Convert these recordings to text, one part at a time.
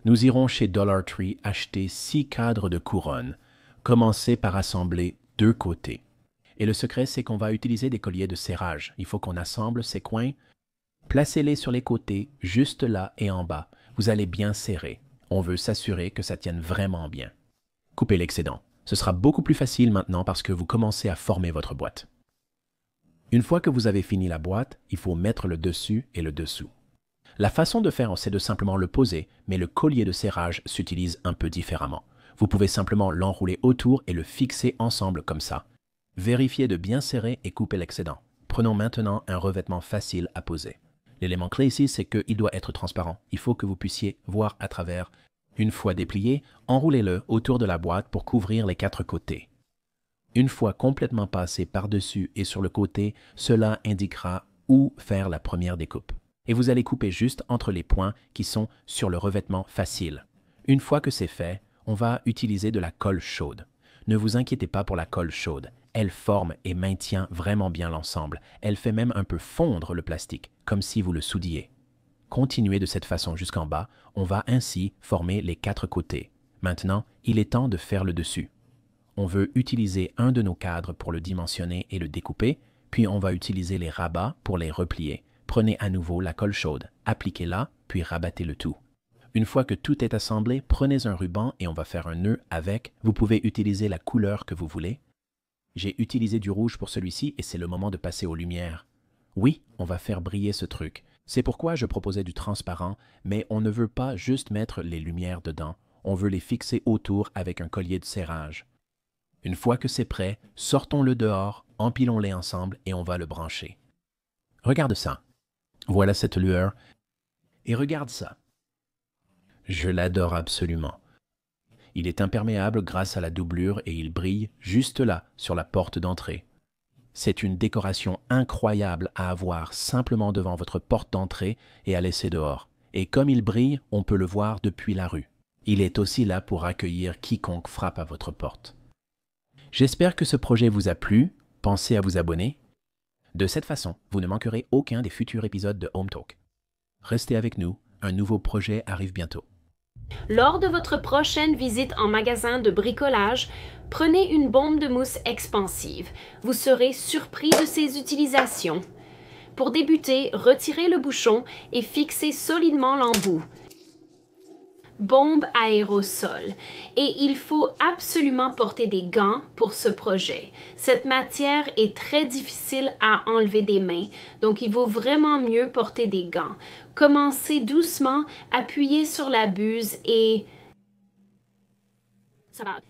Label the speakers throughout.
Speaker 1: Nous irons chez Dollar Tree acheter 6 cadres de couronne. Commencez par assembler 2 côtés. Et le secret, c'est qu'on va utiliser des colliers de serrage. Il faut qu'on assemble ces coins. Placez-les sur les côtés, juste là et en bas. Vous allez bien serrer. On veut s'assurer que ça tienne vraiment bien. Coupez l'excédent. Ce sera beaucoup plus facile maintenant parce que vous commencez à former votre boîte. Une fois que vous avez fini la boîte, il faut mettre le dessus et le dessous. La façon de faire, c'est de simplement le poser, mais le collier de serrage s'utilise un peu différemment. Vous pouvez simplement l'enrouler autour et le fixer ensemble comme ça. Vérifiez de bien serrer et couper l'excédent. Prenons maintenant un revêtement facile à poser. L'élément clé ici, c'est qu'il doit être transparent. Il faut que vous puissiez voir à travers. Une fois déplié, enroulez-le autour de la boîte pour couvrir les 4 côtés. Une fois complètement passé par-dessus et sur le côté, cela indiquera où faire la première découpe. Et vous allez couper juste entre les points qui sont sur le revêtement facile. Une fois que c'est fait, on va utiliser de la colle chaude. Ne vous inquiétez pas pour la colle chaude. Elle forme et maintient vraiment bien l'ensemble. Elle fait même un peu fondre le plastique, comme si vous le soudiez. Continuez de cette façon jusqu'en bas. On va ainsi former les 4 côtés. Maintenant, il est temps de faire le dessus. On veut utiliser un de nos cadres pour le dimensionner et le découper, puis on va utiliser les rabats pour les replier. Prenez à nouveau la colle chaude, appliquez-la, puis rabattez le tout. Une fois que tout est assemblé, prenez un ruban et on va faire un nœud avec. Vous pouvez utiliser la couleur que vous voulez. J'ai utilisé du rouge pour celui-ci et c'est le moment de passer aux lumières. Oui, on va faire briller ce truc. C'est pourquoi je proposais du transparent, mais on ne veut pas juste mettre les lumières dedans. On veut les fixer autour avec un collier de serrage. Une fois que c'est prêt, sortons-le dehors, empilons-les ensemble et on va le brancher. Regarde ça. Voilà cette lueur. Et regarde ça. Je l'adore absolument. Il est imperméable grâce à la doublure et il brille juste là, sur la porte d'entrée. C'est une décoration incroyable à avoir simplement devant votre porte d'entrée et à laisser dehors. Et comme il brille, on peut le voir depuis la rue. Il est aussi là pour accueillir quiconque frappe à votre porte. J'espère que ce projet vous a plu. Pensez à vous abonner. De cette façon, vous ne manquerez aucun des futurs épisodes de Home Talk. Restez avec nous, un nouveau projet arrive bientôt.
Speaker 2: Lors de votre prochaine visite en magasin de bricolage, prenez une bombe de mousse expansive. Vous serez surpris de ses utilisations. Pour débuter, retirez le bouchon et fixez solidement l'embout. Bombe aérosol. Et il faut absolument porter des gants pour ce projet. Cette matière est très difficile à enlever des mains, donc il vaut vraiment mieux porter des gants. Commencez doucement, appuyez sur la buse et... Ça va.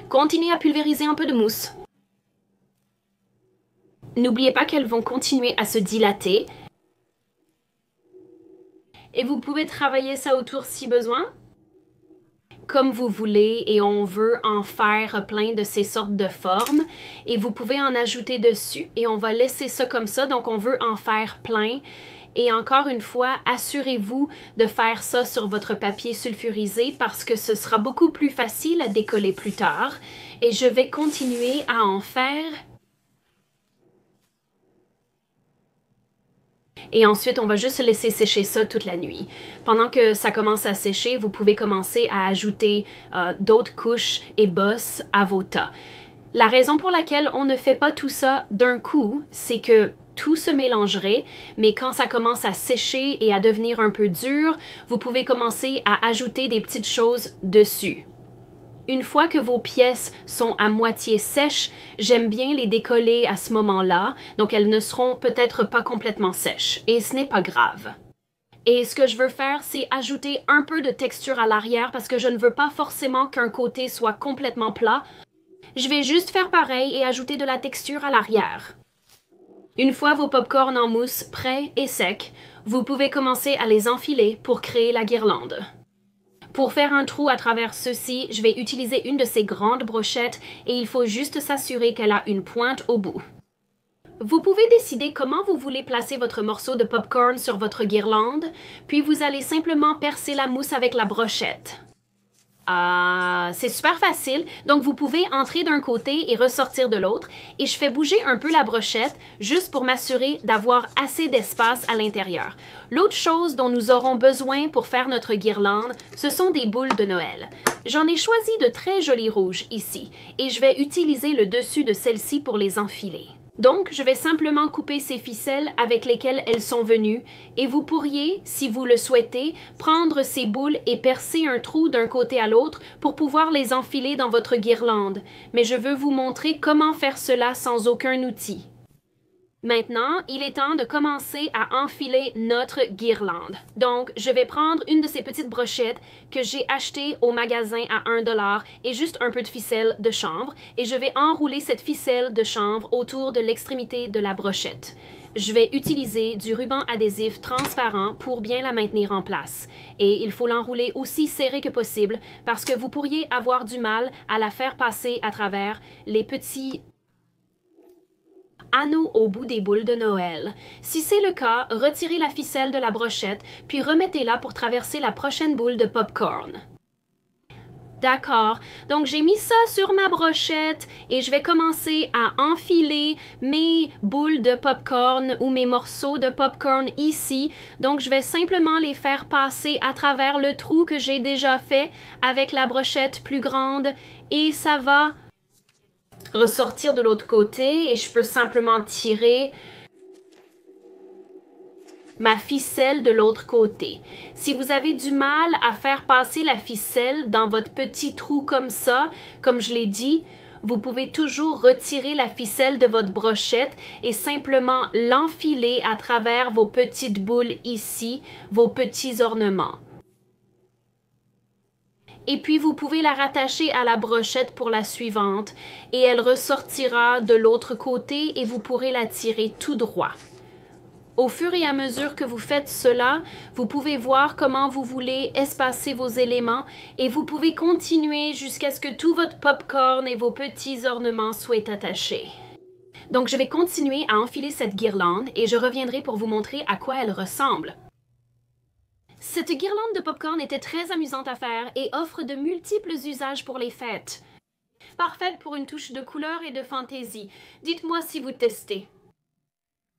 Speaker 2: Continuez à pulvériser un peu de mousse. N'oubliez pas qu'elles vont continuer à se dilater. Et vous pouvez travailler ça autour si besoin, comme vous voulez, et on veut en faire plein de ces sortes de formes. Et vous pouvez en ajouter dessus et on va laisser ça comme ça, donc on veut en faire plein. Et encore une fois, assurez-vous de faire ça sur votre papier sulfurisé parce que ce sera beaucoup plus facile à décoller plus tard. Et je vais continuer à en faire. Et ensuite, on va juste laisser sécher ça toute la nuit. Pendant que ça commence à sécher, vous pouvez commencer à ajouter d'autres couches et bosses à vos tas. La raison pour laquelle on ne fait pas tout ça d'un coup, c'est que tout se mélangerait, mais quand ça commence à sécher et à devenir un peu dur, vous pouvez commencer à ajouter des petites choses dessus. Une fois que vos pièces sont à moitié sèches, j'aime bien les décoller à ce moment-là, donc elles ne seront peut-être pas complètement sèches, et ce n'est pas grave. Et ce que je veux faire, c'est ajouter un peu de texture à l'arrière parce que je ne veux pas forcément qu'un côté soit complètement plat. Je vais juste faire pareil et ajouter de la texture à l'arrière. Une fois vos pop-corn en mousse prêts et secs, vous pouvez commencer à les enfiler pour créer la guirlande. Pour faire un trou à travers ceci, je vais utiliser une de ces grandes brochettes et il faut juste s'assurer qu'elle a une pointe au bout. Vous pouvez décider comment vous voulez placer votre morceau de pop-corn sur votre guirlande, puis vous allez simplement percer la mousse avec la brochette. C'est super facile. Donc, vous pouvez entrer d'un côté et ressortir de l'autre. Et je fais bouger un peu la brochette juste pour m'assurer d'avoir assez d'espace à l'intérieur. L'autre chose dont nous aurons besoin pour faire notre guirlande, ce sont des boules de Noël. J'en ai choisi de très jolies rouges ici et je vais utiliser le dessus de celles-ci pour les enfiler. Donc, je vais simplement couper ces ficelles avec lesquelles elles sont venues et vous pourriez, si vous le souhaitez, prendre ces boules et percer un trou d'un côté à l'autre pour pouvoir les enfiler dans votre guirlande. Mais je veux vous montrer comment faire cela sans aucun outil. Maintenant, il est temps de commencer à enfiler notre guirlande. Donc, je vais prendre une de ces petites brochettes que j'ai achetées au magasin à 1$ et juste un peu de ficelle de chanvre et je vais enrouler cette ficelle de chanvre autour de l'extrémité de la brochette. Je vais utiliser du ruban adhésif transparent pour bien la maintenir en place. Et il faut l'enrouler aussi serré que possible parce que vous pourriez avoir du mal à la faire passer à travers les petits anneaux au bout des boules de Noël. Si c'est le cas, retirez la ficelle de la brochette, puis remettez-la pour traverser la prochaine boule de popcorn. D'accord, donc j'ai mis ça sur ma brochette et je vais commencer à enfiler mes boules de popcorn ou mes morceaux de popcorn ici. Donc je vais simplement les faire passer à travers le trou que j'ai déjà fait avec la brochette plus grande et ça va ressortir de l'autre côté et je peux simplement tirer ma ficelle de l'autre côté. Si vous avez du mal à faire passer la ficelle dans votre petit trou comme ça, comme je l'ai dit, vous pouvez toujours retirer la ficelle de votre brochette et simplement l'enfiler à travers vos petites boules ici, vos petits ornements. Et puis, vous pouvez la rattacher à la brochette pour la suivante et elle ressortira de l'autre côté et vous pourrez la tirer tout droit. Au fur et à mesure que vous faites cela, vous pouvez voir comment vous voulez espacer vos éléments et vous pouvez continuer jusqu'à ce que tout votre popcorn et vos petits ornements soient attachés. Donc, je vais continuer à enfiler cette guirlande et je reviendrai pour vous montrer à quoi elle ressemble. Cette guirlande de popcorn était très amusante à faire et offre de multiples usages pour les fêtes. Parfaite pour une touche de couleur et de fantaisie. Dites-moi si vous testez.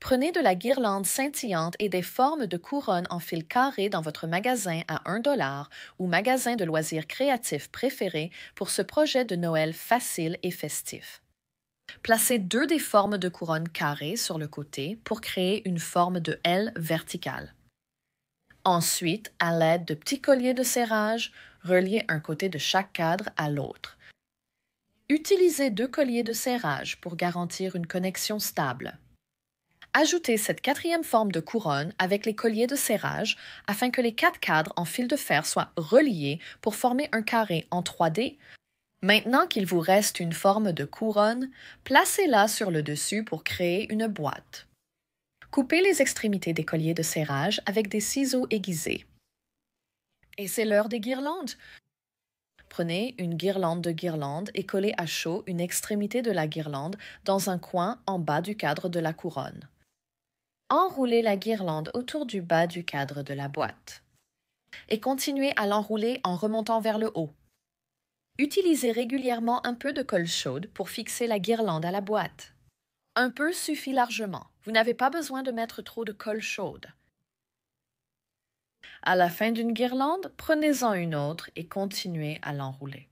Speaker 3: Prenez de la guirlande scintillante et des formes de couronne en fil carré dans votre magasin à 1$ ou magasin de loisirs créatifs préféré pour ce projet de Noël facile et festif. Placez 2 des formes de couronne carrées sur le côté pour créer une forme de L verticale. Ensuite, à l'aide de petits colliers de serrage, reliez un côté de chaque cadre à l'autre. Utilisez 2 colliers de serrage pour garantir une connexion stable. Ajoutez cette 4e forme de couronne avec les colliers de serrage afin que les 4 cadres en fil de fer soient reliés pour former un carré en 3D. Maintenant qu'il vous reste une forme de couronne, placez-la sur le dessus pour créer une boîte. Coupez les extrémités des colliers de serrage avec des ciseaux aiguisés. Et c'est l'heure des guirlandes. Prenez une guirlande de guirlande et collez à chaud une extrémité de la guirlande dans un coin en bas du cadre de la couronne. Enroulez la guirlande autour du bas du cadre de la boîte. Et continuez à l'enrouler en remontant vers le haut. Utilisez régulièrement un peu de colle chaude pour fixer la guirlande à la boîte. Un peu suffit largement. Vous n'avez pas besoin de mettre trop de colle chaude. À la fin d'une guirlande, prenez-en une autre et continuez à l'enrouler.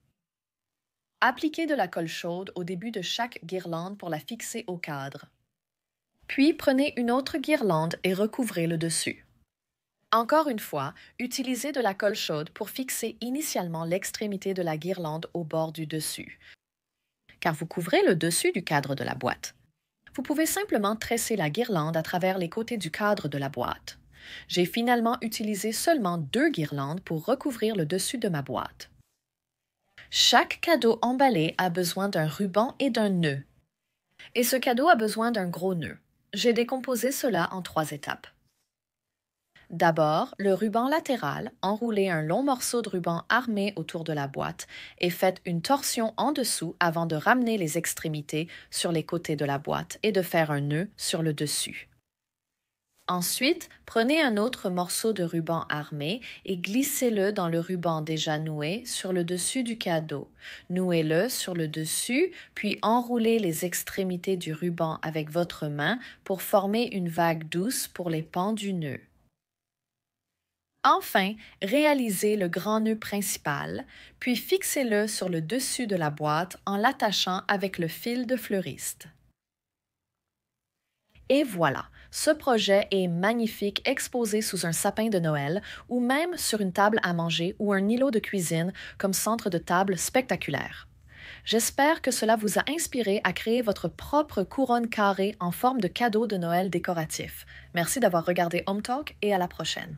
Speaker 3: Appliquez de la colle chaude au début de chaque guirlande pour la fixer au cadre. Puis prenez une autre guirlande et recouvrez le dessus. Encore une fois, utilisez de la colle chaude pour fixer initialement l'extrémité de la guirlande au bord du dessus, car vous couvrez le dessus du cadre de la boîte. Vous pouvez simplement tresser la guirlande à travers les côtés du cadre de la boîte. J'ai finalement utilisé seulement 2 guirlandes pour recouvrir le dessus de ma boîte. Chaque cadeau emballé a besoin d'un ruban et d'un nœud. Et ce cadeau a besoin d'un gros nœud. J'ai décomposé cela en 3 étapes. D'abord, le ruban latéral, enroulez un long morceau de ruban armé autour de la boîte et faites une torsion en dessous avant de ramener les extrémités sur les côtés de la boîte et de faire un nœud sur le dessus. Ensuite, prenez un autre morceau de ruban armé et glissez-le dans le ruban déjà noué sur le dessus du cadeau. Nouez-le sur le dessus, puis enroulez les extrémités du ruban avec votre main pour former une vague douce pour les pans du nœud. Enfin, réalisez le grand nœud principal, puis fixez-le sur le dessus de la boîte en l'attachant avec le fil de fleuriste. Et voilà, ce projet est magnifique exposé sous un sapin de Noël ou même sur une table à manger ou un îlot de cuisine comme centre de table spectaculaire. J'espère que cela vous a inspiré à créer votre propre couronne carrée en forme de cadeau de Noël décoratif. Merci d'avoir regardé Home Talk et à la prochaine.